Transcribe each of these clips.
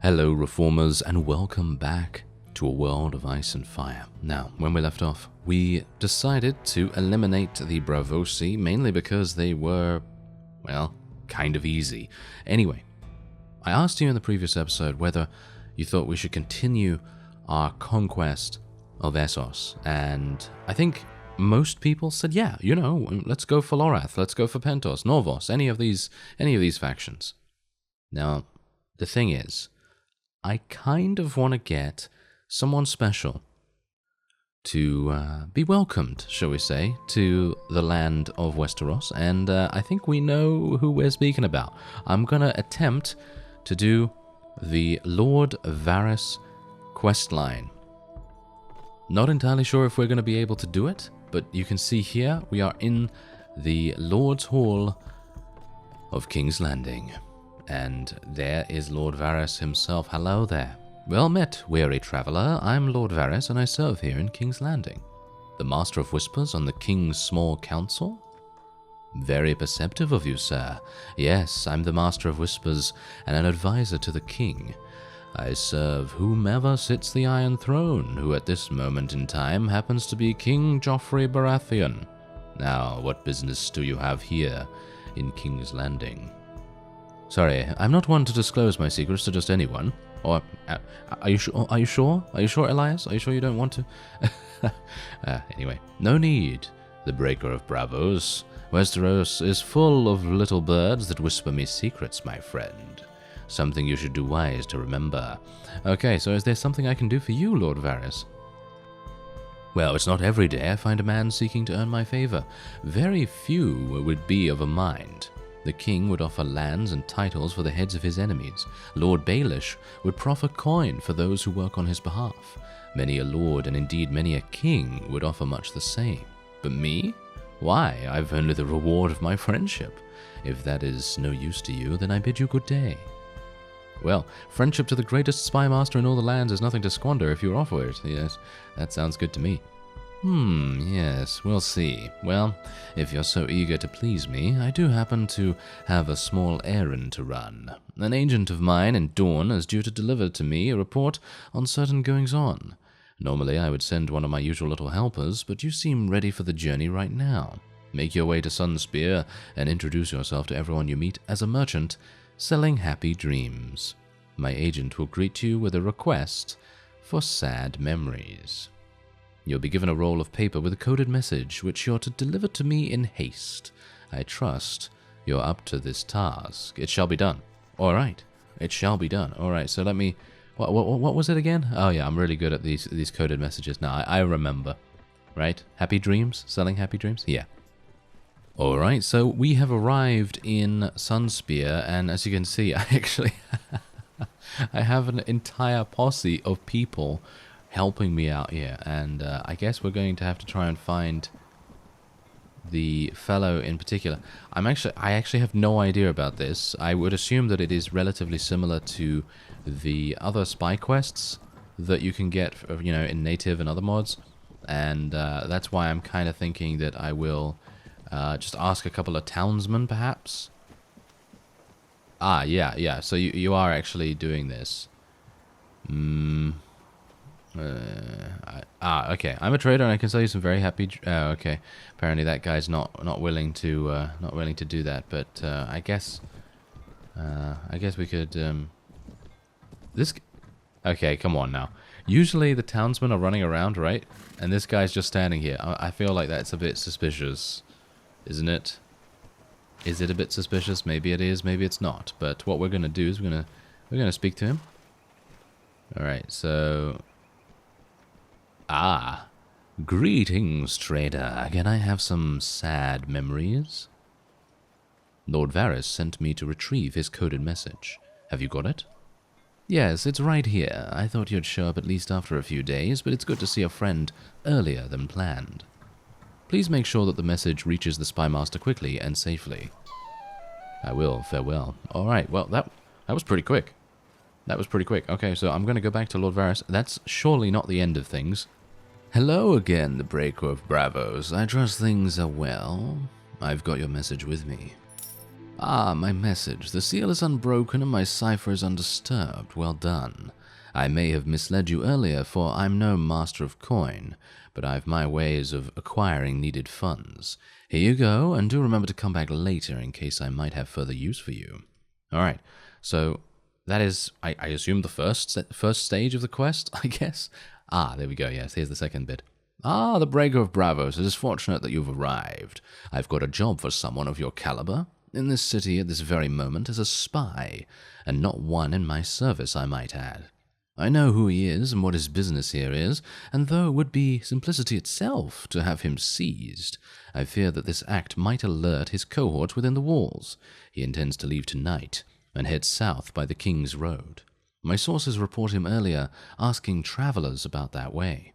Hello reformers and welcome back to a world of ice and fire. Now, when we left off, we decided to eliminate the Bravosi, mainly because they were, well, kind of easy. Anyway, I asked you in the previous episode whether you thought we should continue our conquest of Essos, and I think most people said, yeah, you know, let's go for Lorath, let's go for Pentos, Norvos, any of these factions. Now, the thing is, I kind of want to get someone special to be welcomed, shall we say, to the land of Westeros, and I think we know who we're speaking about. I'm going to attempt to do the Lord Varys questline. Not entirely sure if we're going to be able to do it, but you can see here we are in the Lord's Hall of King's Landing. And there is Lord Varys himself. Hello there. Well met, weary traveller. I'm Lord Varys, and I serve here in King's Landing. The Master of Whispers on the King's Small Council? Very perceptive of you, sir. Yes, I'm the Master of Whispers and an advisor to the King. I serve whomever sits the Iron Throne, who at this moment in time happens to be King Joffrey Baratheon. Now, what business do you have here in King's Landing? Sorry, I'm not one to disclose my secrets to just anyone. Or, are you sure? Are you sure? Are you sure, Elias? Are you sure you don't want to? Anyway, no need. The breaker of bravos. Westeros is full of little birds that whisper me secrets, my friend. Something you should do wise to remember. Okay, so is there something I can do for you, Lord Varys? Well, it's not every day I find a man seeking to earn my favor. Very few would be of a mind. The king would offer lands and titles for the heads of his enemies. Lord Baelish would proffer coin for those who work on his behalf. Many a lord, and indeed many a king, would offer much the same. But me? Why, I've only the reward of my friendship. If that is no use to you, then I bid you good day. Well, friendship to the greatest spy master in all the lands is nothing to squander if you offer it. Yes, that sounds good to me. Yes, we'll see. Well, if you're so eager to please me, I do happen to have a small errand to run. An agent of mine in Dawn is due to deliver to me a report on certain goings-on. Normally I would send one of my usual little helpers, but you seem ready for the journey right now. Make your way to Sunspear and introduce yourself to everyone you meet as a merchant selling happy dreams. My agent will greet you with a request for sad memories. You'll be given a roll of paper with a coded message, which you're to deliver to me in haste. I trust you're up to this task. It shall be done. All right. It shall be done. All right, so let me... What was it again? Oh, yeah, I'm really good at these coded messages now. I remember. Right? Happy dreams? Selling happy dreams? Yeah. All right, so we have arrived in Sunspear, and as you can see, I actually... I have an entire posse of people helping me out here, and I guess we're going to have to try and find the fellow in particular. I actually have no idea about this. I would assume that it is relatively similar to the other spy quests that you can get, you know, in native and other mods, and that's why I'm kind of thinking that I will just ask a couple of townsmen, perhaps. Ah, yeah. So you are actually doing this. Okay. I'm a trader and I can sell you some very happy. Okay. Apparently that guy's not willing to do that. But I guess we could. This. Okay, come on now. Usually the townsmen are running around, right? And this guy's just standing here. I feel like that's a bit suspicious, isn't it? Is it a bit suspicious? Maybe it is. Maybe it's not. But what we're gonna do is we're gonna speak to him. All right. So. Ah, greetings, trader. Can I have some sad memories? Lord Varys sent me to retrieve his coded message. Have you got it? Yes, it's right here. I thought you'd show up at least after a few days, but it's good to see a friend earlier than planned. Please make sure that the message reaches the spy master quickly and safely. I will. Farewell. All right. Well, that was pretty quick. That was pretty quick. Okay, so I'm going to go back to Lord Varys. That's surely not the end of things. Hello again, the breaker of bravos. I trust things are well. I've got your message with me. Ah, my message. The seal is unbroken and my cipher is undisturbed. Well done. I may have misled you earlier, for I'm no master of coin, but I've my ways of acquiring needed funds. Here you go, and do remember to come back later in case I might have further use for you. Alright, so that is, I assume, the first stage of the quest, I guess? Ah, there we go, yes, here's the second bit. Ah, the Breaker of Bravos, it is fortunate that you've arrived. I've got a job for someone of your caliber. In this city at this very moment as a spy, and not one in my service, I might add. I know who he is and what his business here is, and though it would be simplicity itself to have him seized, I fear that this act might alert his cohorts within the walls. He intends to leave tonight and head south by the King's Road. My sources report him earlier asking travelers about that way.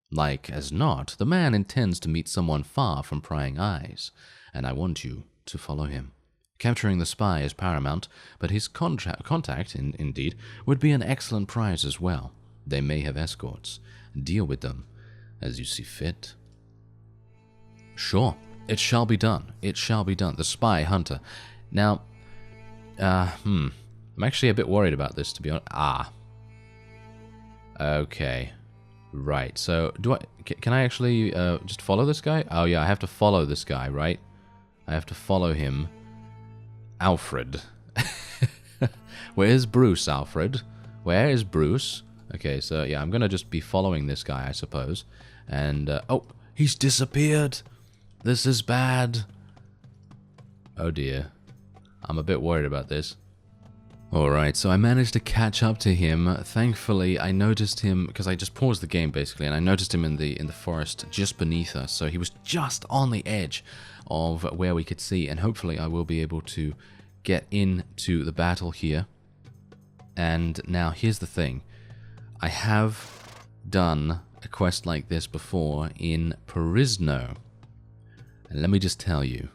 Like as not, the man intends to meet someone far from prying eyes, and I want you to follow him. Capturing the spy is paramount, but his contact, indeed, would be an excellent prize as well. They may have escorts. Deal with them as you see fit. Sure, it shall be done. It shall be done. The spy hunter. Now, I'm actually a bit worried about this, to be honest. Okay. Right, so can I actually just follow this guy? Oh yeah, I have to follow this guy, right? I have to follow him. Alfred. Where's Bruce, Alfred? Where is Bruce? Okay, so yeah, I'm gonna just be following this guy, I suppose. And, oh, he's disappeared! This is bad! Oh dear. I'm a bit worried about this. Alright, so I managed to catch up to him. Thankfully, I noticed him, because I just paused the game, basically, and I noticed him in the forest just beneath us, so he was just on the edge of where we could see, and hopefully I will be able to get into the battle here. And now, here's the thing. I have done a quest like this before in Perisno, and let me just tell you,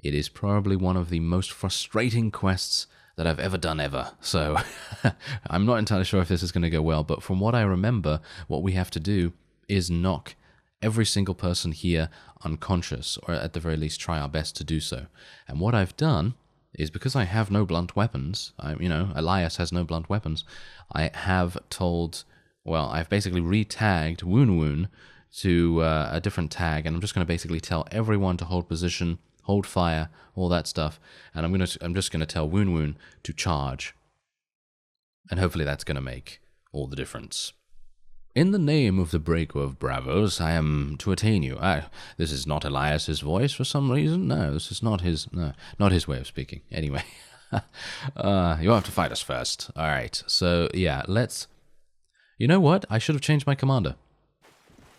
it is probably one of the most frustrating quests that I've ever done ever. So I'm not entirely sure if this is going to go well, but from what I remember, what we have to do is knock every single person here unconscious, or at the very least try our best to do so. And what I've done is, because I have no blunt weapons, Elias has no blunt weapons, I have told, well, I've basically re-tagged Woon Woon to a different tag, and I'm just going to basically tell everyone to hold position, hold fire, all that stuff, and I'm just going to tell Woon Woon to charge. And hopefully that's going to make all the difference. In the name of the Breaker of Bravos, I am to attain you. This is not Elias's voice for some reason. No, this is not his way of speaking. Anyway, you'll have to fight us first. All right, so yeah, let's... You know what? I should have changed my commander.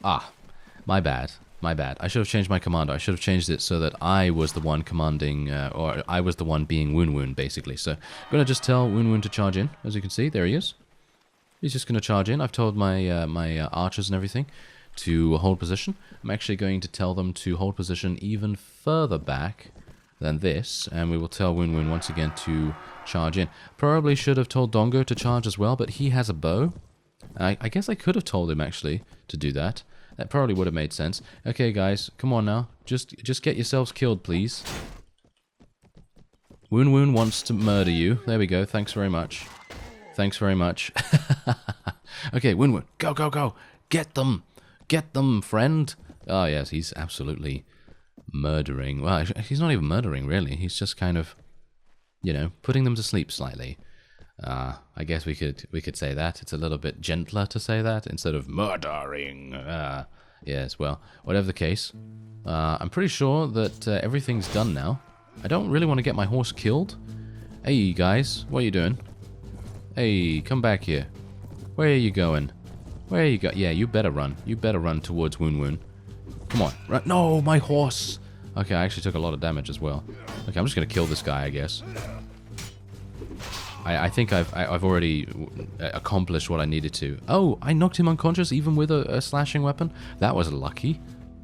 My bad. I should have changed my commander. I should have changed it so that I was the one commanding, or I was the one being Woon Woon, basically. So I'm going to just tell Woon Woon to charge in. As you can see, there he is. He's just going to charge in. I've told my my archers and everything to hold position. I'm actually going to tell them to hold position even further back than this, and we will tell Woon Woon once again to charge in. Probably should have told Dongo to charge as well, but he has a bow. I guess I could have told him, actually, to do that. That probably would have made sense. Okay, guys, come on now. Just get yourselves killed, please. Woon Woon wants to murder you. There we go. Thanks very much. Thanks very much. Okay, Woon Woon, go, go, go. Get them. Get them, friend. Oh, yes, he's absolutely murdering. Well, he's not even murdering, really. He's just kind of, putting them to sleep slightly. I guess we could say that. It's a little bit gentler to say that instead of murdering. Yes, well, whatever the case. I'm pretty sure that everything's done now. I don't really want to get my horse killed. Hey, guys, what are you doing? Hey, come back here. Where are you going? Where are you go? Yeah, you better run. You better run towards Woon Woon. Come on, run. No, my horse. Okay, I actually took a lot of damage as well. Okay, I'm just gonna kill this guy, I guess. I think I've already accomplished what I needed to. Oh, I knocked him unconscious even with a slashing weapon? That was lucky.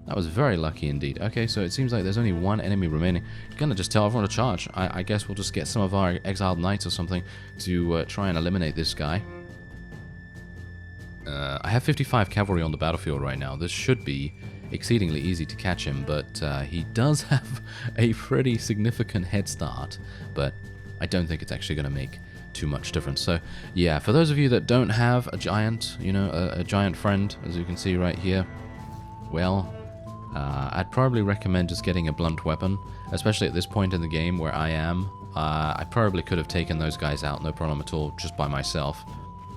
That was very lucky indeed. Okay, so it seems like there's only one enemy remaining. I'm gonna just tell everyone to charge. I guess we'll just get some of our exiled knights or something to try and eliminate this guy. I have 55 cavalry on the battlefield right now. This should be exceedingly easy to catch him, but he does have a pretty significant head start, but I don't think it's actually going to make too much difference. So yeah, for those of you that don't have a giant, you know, a giant friend, as you can see right here, well, I'd probably recommend just getting a blunt weapon, especially at this point in the game where I am. I probably could have taken those guys out, no problem at all, just by myself,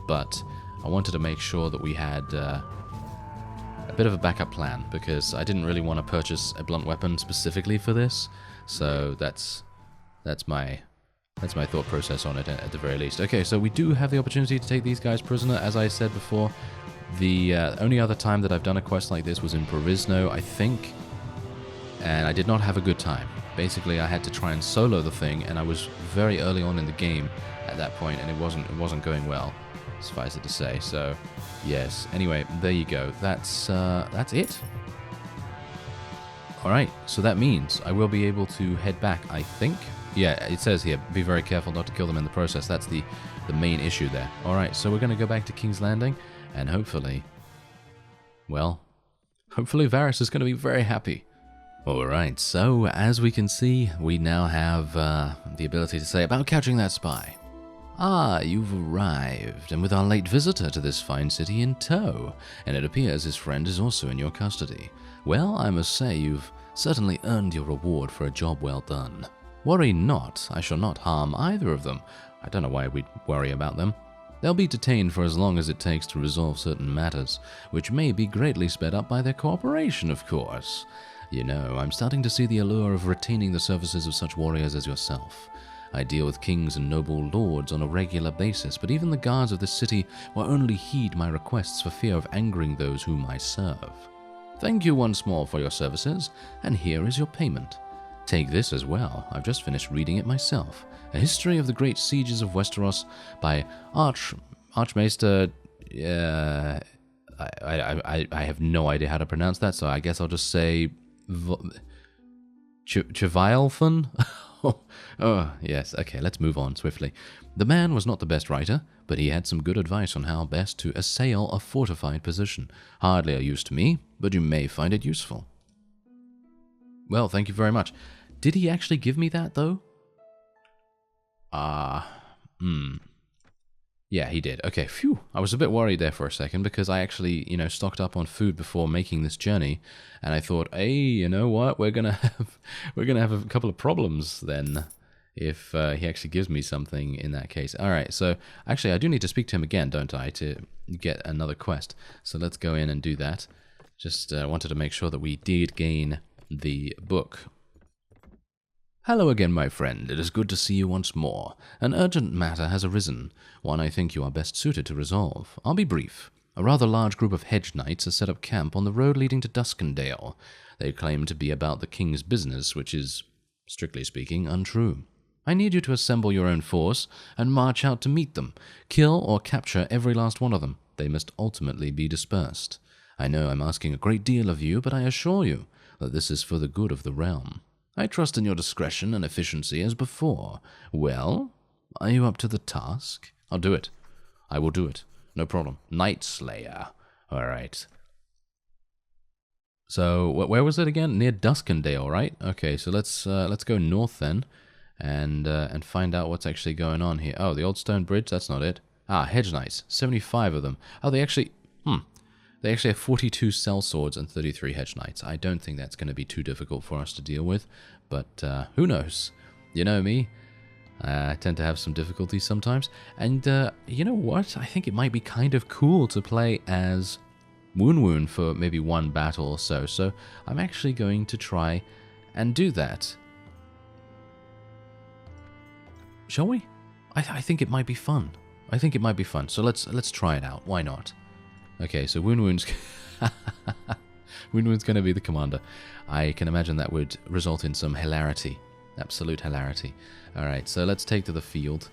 but I wanted to make sure that we had a bit of a backup plan, because I didn't really want to purchase a blunt weapon specifically for this, so that's my thought process on it at the very least. Okay, so we do have the opportunity to take these guys prisoner, as I said before. The only other time that I've done a quest like this was in Provisno, I think, and I did not have a good time. Basically, I had to try and solo the thing, and I was very early on in the game at that point, and it wasn't going well, suffice it to say. So, yes. Anyway, there you go. That's it. All right. So that means I will be able to head back, I think. Yeah, it says here, be very careful not to kill them in the process. That's the main issue there. All right. So we're going to go back to King's Landing, and hopefully, well, hopefully Varys is going to be very happy. Alright, so as we can see, we now have the ability to say about catching that spy. Ah, you've arrived, and with our late visitor to this fine city in tow, and it appears his friend is also in your custody. Well, I must say you've certainly earned your reward for a job well done. Worry not, I shall not harm either of them. I don't know why we'd worry about them. They'll be detained for as long as it takes to resolve certain matters, which may be greatly sped up by their cooperation, of course. You know, I'm starting to see the allure of retaining the services of such warriors as yourself. I deal with kings and noble lords on a regular basis, but even the guards of this city will only heed my requests for fear of angering those whom I serve. Thank you once more for your services, and here is your payment. Take this as well, I've just finished reading it myself. A History of the Great Sieges of Westeros by Archmaester... I have no idea how to pronounce that, so I guess I'll just say... Chevialfan? Oh, yes. Okay, let's move on swiftly. The man was not the best writer, but he had some good advice on how best to assail a fortified position. Hardly a use to me, but you may find it useful. Well, thank you very much. Did he actually give me that, though? Yeah, he did. Okay, phew. I was a bit worried there for a second because I actually, stocked up on food before making this journey, and I thought, hey, you know what? We're gonna have a couple of problems then if he actually gives me something in that case. All right, so actually I do need to speak to him again, don't I, to get another quest. So let's go in and do that. Just wanted to make sure that we did gain the book. Hello again, my friend. It is good to see you once more. An urgent matter has arisen, one I think you are best suited to resolve. I'll be brief. A rather large group of hedge knights has set up camp on the road leading to Duskendale. They claim to be about the king's business, which is, strictly speaking, untrue. I need you to assemble your own force and march out to meet them. Kill or capture every last one of them. They must ultimately be dispersed. I know I'm asking a great deal of you, but I assure you that this is for the good of the realm. I trust in your discretion and efficiency as before. Well, are you up to the task? I'll do it. I will do it. No problem. Night Slayer. All right. So, where was it again? Near Duskendale, right? Okay, so let's go north then, and find out what's actually going on here. Oh, the old stone bridge. That's not it. Ah, hedge knights. 75 of them. Oh, they actually have 42 sellswords and 33 hedge knights. I don't think that's going to be too difficult for us to deal with, but who knows? You know me, I tend to have some difficulties sometimes, and you know what? I think it might be kind of cool to play as Woon for maybe one battle or so, so I'm actually going to try and do that. Shall we? I think it might be fun. I think it might be fun, so let's try it out. Why not? Okay, so Woon's Woon's going to be the commander. I can imagine that would result in some hilarity. Absolute hilarity. Alright, so let's take to the field.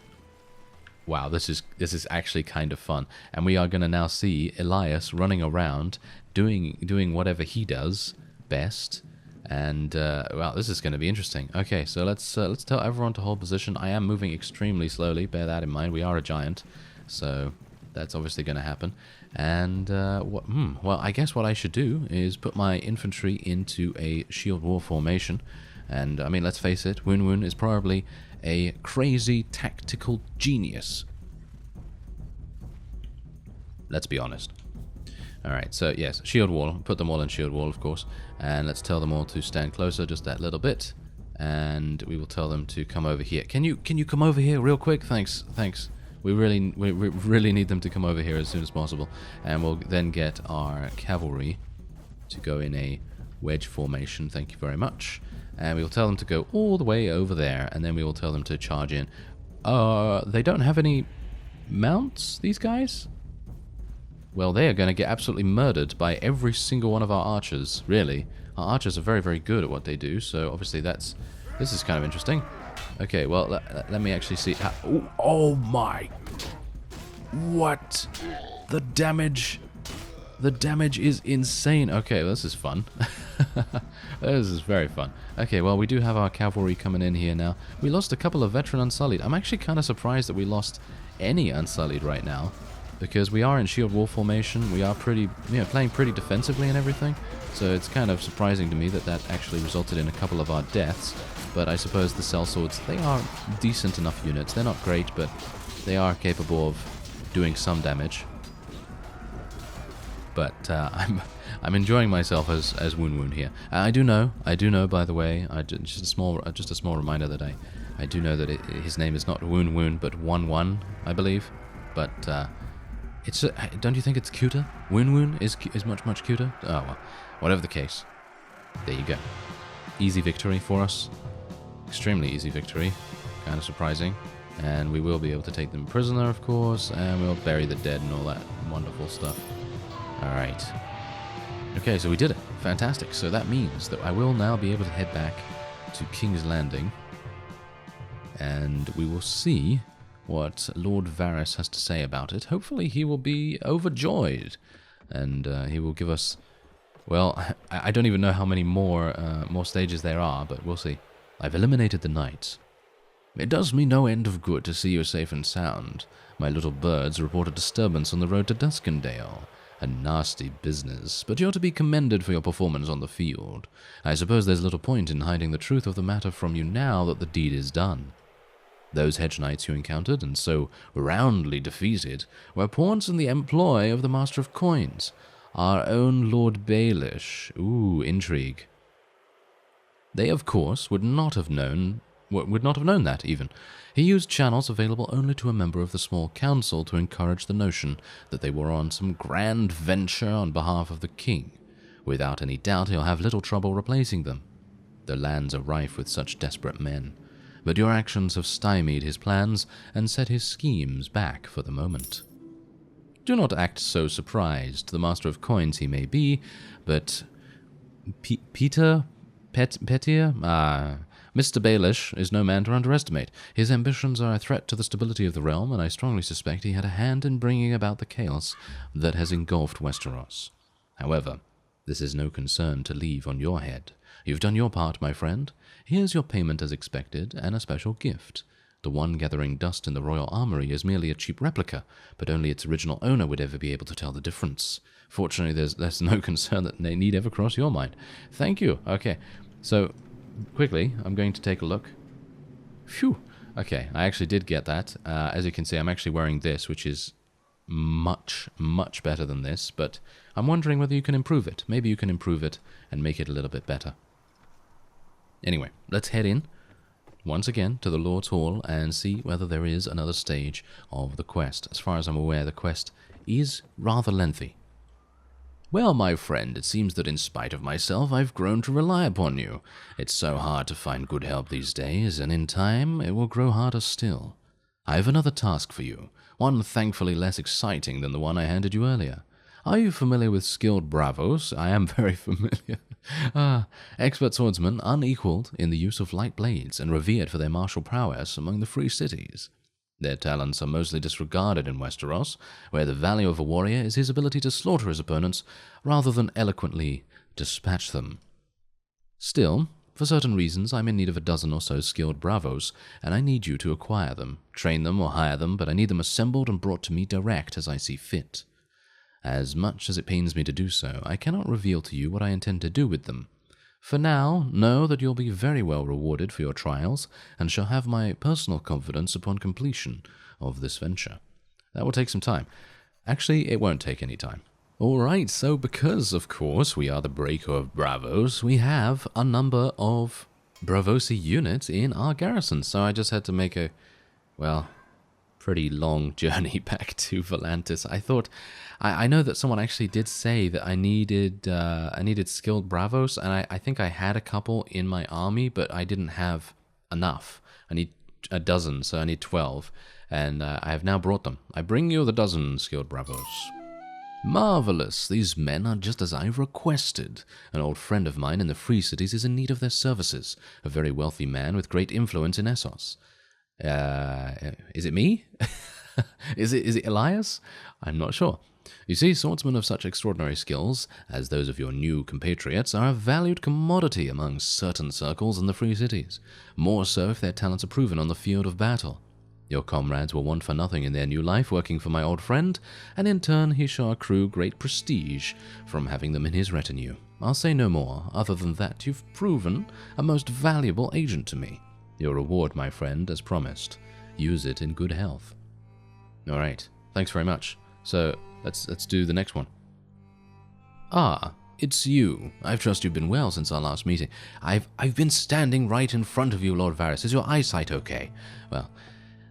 Wow, this is actually kind of fun. And we are going to now see Elias running around, doing whatever he does best. And, wow, this is going to be interesting. Okay, so let's tell everyone to hold position. I am moving extremely slowly, bear that in mind. We are a giant, so That's obviously going to happen. And, well, I guess what I should do is put my infantry into a shield wall formation. And, I mean, let's face it, Woon Woon is probably a crazy tactical genius. Let's be honest. Alright, so yes, shield wall. Put them all in shield wall, of course. And let's tell them all to stand closer, just that little bit. And we will tell them to come over here. Can you come over here real quick? Thanks. We really need them to come over here as soon as possible. And we'll then get our cavalry to go in a wedge formation. Thank you very much. And we will tell them to go all the way over there. And then we will tell them to charge in. They don't have any mounts, these guys? Well, they are going to get absolutely murdered by every single one of our archers, really. Our archers are very, very good at what they do, so obviously this is kind of interesting. Okay, well, let me actually see. Oh my! What? The damage is insane. Okay, well, this is fun. This is very fun. Okay, well, we do have our cavalry coming in here now. We lost a couple of veteran Unsullied. I'm actually kind of surprised that we lost any Unsullied right now, because we are in shield wall formation. We are pretty, playing pretty defensively and everything. So it's kind of surprising to me that actually resulted in a couple of our deaths. But I suppose the sellswords, they are decent enough units. They're not great, but they are capable of doing some damage. But I'm enjoying myself as Woon Woon here. I do know. By the way, just a small reminder that I do know that his name is not Woon Woon, but One, I believe. But don't you think it's cuter? Woon Woon is much cuter. Oh well, whatever the case. There you go. Easy victory for us. Extremely easy victory. Kind of surprising. And we will be able to take them prisoner, of course, and we'll bury the dead and all that wonderful stuff. Alright. Okay, so we did it. Fantastic. So that means that I will now be able to head back to King's Landing, and we will see what Lord Varys has to say about it. Hopefully he will be overjoyed, and he will give us, well, I don't even know how many more stages there are, but we'll see. I've eliminated the knights. It does me no end of good to see you safe and sound. My little birds report a disturbance on the road to Duskendale. A nasty business, but you're to be commended for your performance on the field. I suppose there's little point in hiding the truth of the matter from you now that the deed is done. Those hedge knights you encountered and so roundly defeated were pawns in the employ of the Master of Coins, our own Lord Baelish. Ooh, intrigue. They, of course, would not have known that, even. He used channels available only to a member of the small council to encourage the notion that they were on some grand venture on behalf of the king. Without any doubt, he'll have little trouble replacing them. The lands are rife with such desperate men. But your actions have stymied his plans and set his schemes back for the moment. Do not act so surprised. The Master of Coins he may be, but Peter Petier? Mr. Baelish is no man to underestimate. His ambitions are a threat to the stability of the realm, and I strongly suspect he had a hand in bringing about the chaos that has engulfed Westeros. However, this is no concern to leave on your head. You've done your part, my friend. Here's your payment as expected, and a special gift. The one gathering dust in the royal armory is merely a cheap replica, but only its original owner would ever be able to tell the difference. Fortunately, there's no concern that they need ever cross your mind. Thank you. Okay, so quickly, I'm going to take a look. Phew. Okay, I actually did get that. As you can see, I'm actually wearing this, which is much, much better than this, but I'm wondering whether you can improve it. Maybe you can improve it and make it a little bit better. Anyway, let's head in once again to the Lord's Hall and see whether there is another stage of the quest. As far as I'm aware, the quest is rather lengthy. Well, my friend, it seems that in spite of myself, I've grown to rely upon you. It's so hard to find good help these days, and in time, it will grow harder still. I have another task for you, one thankfully less exciting than the one I handed you earlier. Are you familiar with skilled bravos? I am very familiar. Expert swordsmen, unequaled in the use of light blades and revered for their martial prowess among the free cities. Their talents are mostly disregarded in Westeros, where the value of a warrior is his ability to slaughter his opponents rather than eloquently dispatch them. Still, For certain reasons, I'm in need of a dozen or so skilled bravos, and I need you to acquire them, train them or hire them, but I need them assembled and brought to me direct as I see fit. As much as it pains me to do so, I cannot reveal to you what I intend to do with them. For now, know that you'll be very well rewarded for your trials, and shall have my personal confidence upon completion of this venture. That will take some time. Actually, it won't take any time. Alright, so because, of course, we are the breaker of bravos, we have a number of bravosi units in our garrison, so I just had to make a, well, pretty long journey back to Volantis. I thought, I know that someone actually did say that I needed skilled bravos, and I think I had a couple in my army, but I didn't have enough. I need a dozen, so I need 12, and I have now brought them. I bring you the dozen skilled bravos. Marvelous! These men are just as I've requested. An old friend of mine in the Free Cities is in need of their services. A very wealthy man with great influence in Essos. Is it me? Is it Elias? I'm not sure. You see, swordsmen of such extraordinary skills as those of your new compatriots are a valued commodity among certain circles in the Free Cities. More so if their talents are proven on the field of battle. Your comrades will want for nothing in their new life working for my old friend, and in turn he shall accrue great prestige from having them in his retinue. I'll say no more, other than that you've proven a most valuable agent to me. Your reward, my friend, as promised. Use it in good health. Alright, thanks very much. So, let's do the next one. Ah, it's you. I trust you've been well since our last meeting. I've been standing right in front of you, Lord Varys. Is your eyesight okay? Well,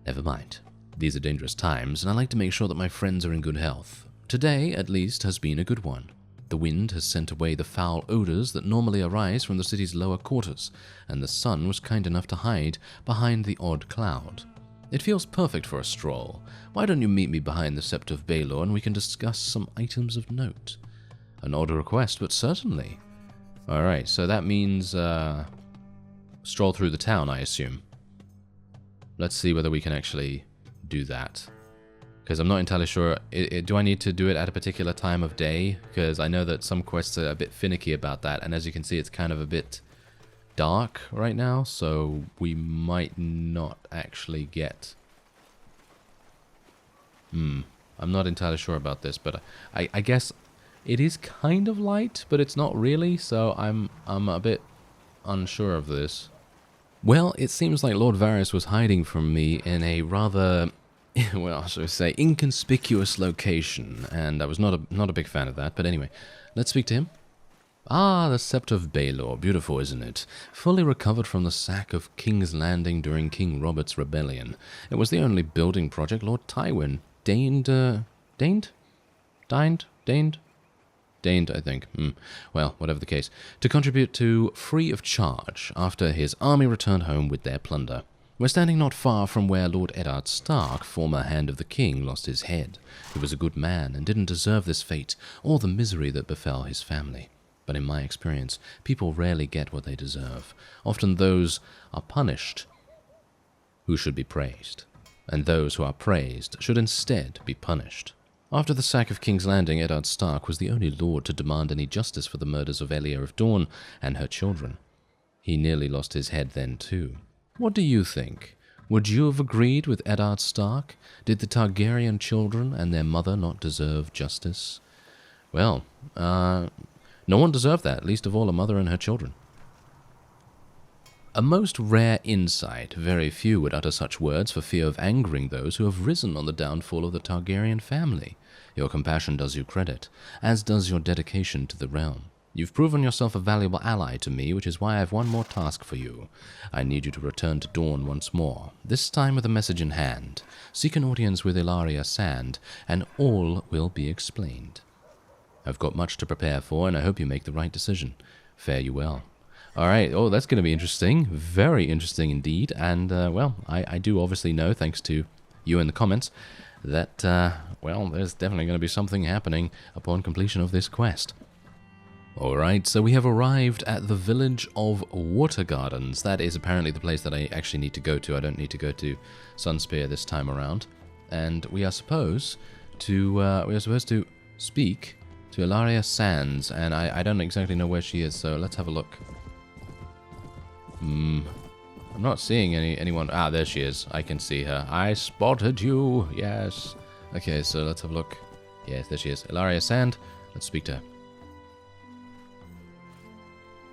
never mind. These are dangerous times, and I like to make sure that my friends are in good health. Today, at least, has been a good one. The wind has sent away the foul odors that normally arise from the city's lower quarters, and the sun was kind enough to hide behind the odd cloud. It feels perfect for a stroll. Why don't you meet me behind the Sept of Baelor and we can discuss some items of note? An odd request, but certainly. Alright, so that means, stroll through the town, I assume. Let's see whether we can actually do that. Because I'm not entirely sure. Do I need to do it at a particular time of day? Because I know that some quests are a bit finicky about that. And as you can see, it's kind of a bit dark right now. So we might not actually get... I'm not entirely sure about this. But I guess it is kind of light, but it's not really. So I'm a bit unsure of this. Well, it seems like Lord Varys was hiding from me in a rather, well, shall we say, inconspicuous location, and I was not a big fan of that, but anyway, let's speak to him. Ah, the Sept of Baelor, beautiful, isn't it? Fully recovered from the sack of King's Landing during King Robert's rebellion. It was the only building project Lord Tywin deigned, I think. Well, whatever the case, to contribute to free of charge after his army returned home with their plunder. We're standing not far from where Lord Eddard Stark, former Hand of the King, lost his head. He was a good man and didn't deserve this fate or the misery that befell his family. But in my experience, people rarely get what they deserve. Often those are punished who should be praised, and those who are praised should instead be punished. After the sack of King's Landing, Eddard Stark was the only lord to demand any justice for the murders of Elia of Dorne and her children. He nearly lost his head then too. What do you think? Would you have agreed with Eddard Stark? Did the Targaryen children and their mother not deserve justice? Well, no one deserved that, least of all a mother and her children. A most rare insight. Very few would utter such words for fear of angering those who have risen on the downfall of the Targaryen family. Your compassion does you credit, as does your dedication to the realm. You've proven yourself a valuable ally to me, which is why I have one more task for you. I need you to return to Dorne once more, this time with a message in hand. Seek an audience with Ilaria Sand, and all will be explained. I've got much to prepare for, and I hope you make the right decision. Fare you well. Alright, oh, that's going to be interesting. Very interesting indeed. And, well, I do obviously know, thanks to you in the comments, that, well, there's definitely going to be something happening upon completion of this quest. Alright, so we have arrived at the village of Water Gardens. That is apparently the place that I actually need to go to. I don't need to go to Sunspear this time around. And we are supposed to speak to Ilaria Sands, and I don't exactly know where she is, so let's have a look. I'm not seeing anyone. Ah, there she is. I can see her. I spotted you. Yes. Okay, so let's have a look. Yes, there she is. Ilaria Sand. Let's speak to her.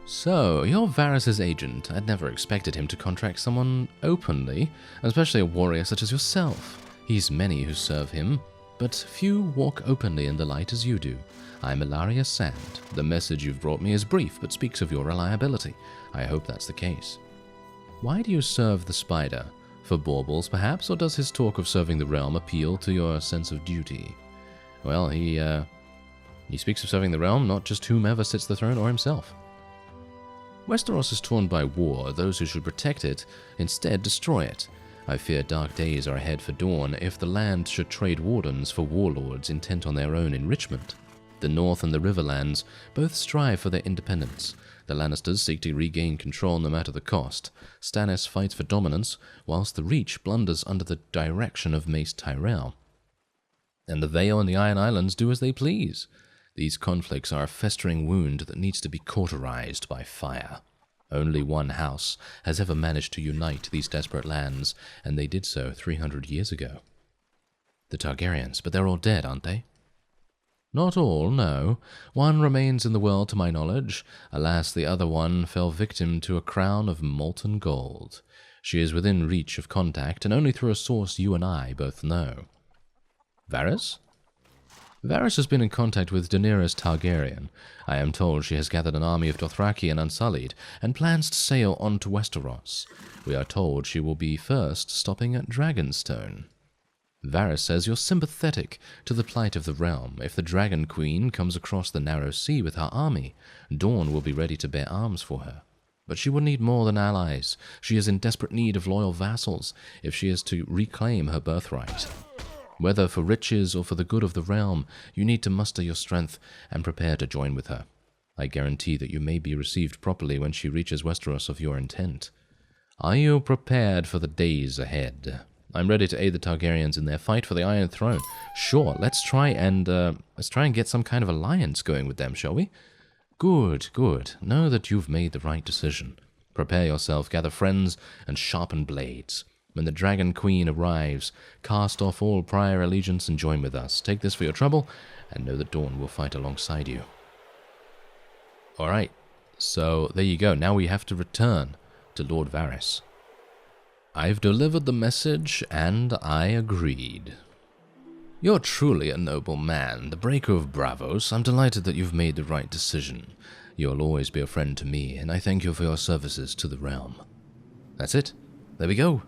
So, you're Varys' agent. I'd never expected him to contract someone openly, especially a warrior such as yourself. He's many who serve him, but few walk openly in the light as you do. I'm Ilaria Sand. The message you've brought me is brief, but speaks of your reliability. I hope that's the case. Why do you serve the spider? For baubles, perhaps, or does his talk of serving the realm appeal to your sense of duty? Well, he speaks of serving the realm, not just whomever sits the throne or himself. Westeros is torn by war. Those who should protect it instead destroy it. I fear dark days are ahead for Dawn if the land should trade wardens for warlords intent on their own enrichment. The North and the Riverlands both strive for their independence. The Lannisters seek to regain control no matter the cost. Stannis fights for dominance, whilst the Reach blunders under the direction of Mace Tyrell. And the Vale and the Iron Islands do as they please. These conflicts are a festering wound that needs to be cauterized by fire. Only one house has ever managed to unite these desperate lands, and they did so 300 years ago. The Targaryens, but they're all dead, aren't they? Not all, no. One remains in the world to my knowledge. Alas, the other one fell victim to a crown of molten gold. She is within reach of contact, and only through a source you and I both know. Varys? Varys has been in contact with Daenerys Targaryen. I am told she has gathered an army of Dothraki and Unsullied, and plans to sail on to Westeros. We are told she will be first stopping at Dragonstone. Varys says you're sympathetic to the plight of the realm. If the Dragon Queen comes across the narrow sea with her army, Dawn will be ready to bear arms for her. But she will need more than allies. She is in desperate need of loyal vassals if she is to reclaim her birthright. Whether for riches or for the good of the realm, you need to muster your strength and prepare to join with her. I guarantee that you may be received properly when she reaches Westeros of your intent. Are you prepared for the days ahead? I'm ready to aid the Targaryens in their fight for the Iron Throne. Sure, let's try and get some kind of alliance going with them, shall we? Good, good. Know that you've made the right decision. Prepare yourself, gather friends, and sharpen blades. When the Dragon Queen arrives, cast off all prior allegiance and join with us. Take this for your trouble, and know that Dawn will fight alongside you. Alright, so there you go. Now we have to return to Lord Varys. I've delivered the message, and I agreed. You're truly a noble man, the breaker of Bravos. I'm delighted that you've made the right decision. You'll always be a friend to me, and I thank you for your services to the realm. That's it. There we go.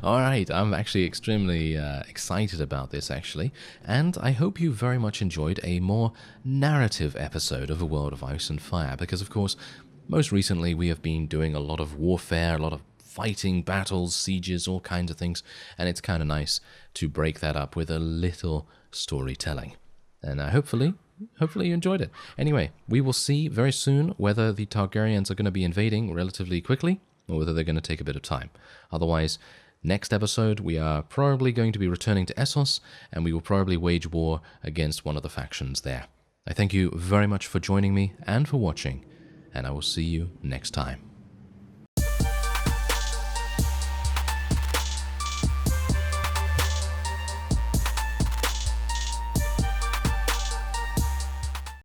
Alright, I'm actually extremely excited about this, actually, and I hope you very much enjoyed a more narrative episode of A World of Ice and Fire, because, of course, most recently we have been doing a lot of warfare, a lot of fighting, battles, sieges, all kinds of things, and it's kind of nice to break that up with a little storytelling. And hopefully you enjoyed it. Anyway, we will see very soon whether the Targaryens are going to be invading relatively quickly, or whether they're going to take a bit of time. Otherwise, next episode, we are probably going to be returning to Essos, and we will probably wage war against one of the factions there. I thank you very much for joining me and for watching, and I will see you next time.